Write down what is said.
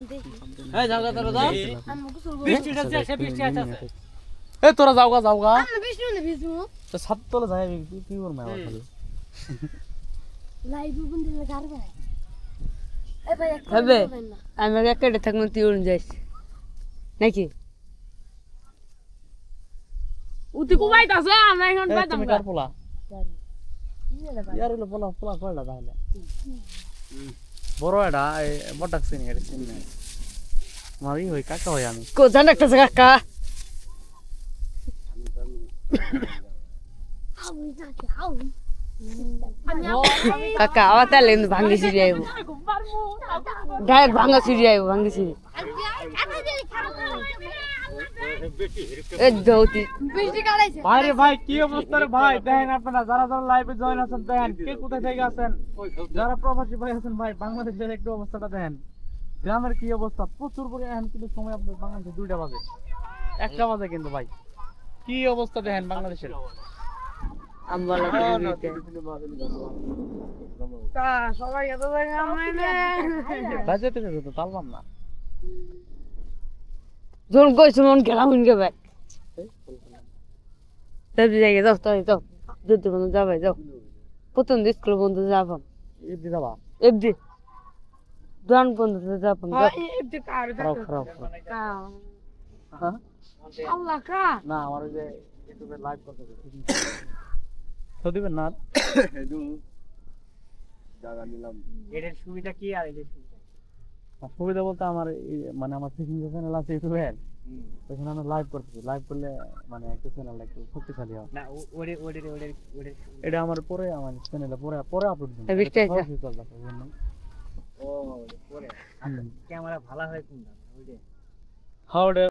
এই যাওগা তোরা যাও বৃষ্টি আছে সে বৃষ্টি আছে এ তোরা যাওগা যাওগা আমরা বৃষ্টি হলে ভিজবো তো সাত তলে যাই কি করব আমার খালি লাইভ বন্ধ করে গারবা এ ভাই একটা হবে আমি একটা থাকনো তুই উড়ন যাইস নাকি উতি কুবাইতাছে আমরা এখন পাইতাম তুমি কার পোলা ইয়ার হলো পোলা পোলা কয়টা তাহলে বড় এটা বড়টা চিনি এটা চিনি না মারি হই কাকা হই আমি কোথায় একটা কাকা কাকা আবার তাহলে কিন্তু ভাঙ্গি সিঁড়ি আইব ডাইরেক্ট ভাঙ্গা সিঁড়ি আইব ভাঙ্গি সিঁড়ি ভাই রে ভাই কি অবস্থা রে ভাই দেখেন আপনারা যারা যারা লাইভে জয়েন আছেন দেখেন কে কোথায় থেকে আছেন যারা প্রবাসী ভাই আছেন ভাই বাংলাদেশের একটু অবস্থাটা দেখেন গ্রামের কি অবস্থা প্রচুর পরিমাণ কিন্তু সময় আপনার বাংলাদেশে 2টা বাজে 1টা বাজে কিন্তু ভাই কি অবস্থা দেখেন বাংলাদেশের সবাই এত জায়গা বাজেতে তো তালবাম না যখন কইছো মন খেলা হুনকে ভাই তাই জায়গা যাও তাই যাও যত কোন যাবে যাও প্রথম স্কুল বন্ধু যাব এদি যাবা এবদি দান বন্ধু যাব এবদি কার খারাপ খারাপ হ্যাঁ আল্লাহ কা না আমার ওই যে ইউটিউবে লাইভ করতে তো দিবেন না জায়গা নিলাম এর সুবিধা কি আর এর সুবিধা বলতে আমার মানে আমার ফিশিং চ্যানেল আছে ইউটিউবে ওখানে আমি লাইভ করতেছি লাইভ করলে মানে একটা চ্যানেল একটু শক্তিশালী হয় না ওরে এটা আমার পরে আমার চ্যানেলে পরে আপলোড দিন বৃষ্টি আছে ও পরে ক্যামেরা ভালো হয় কোনটা ওই যে হাউডে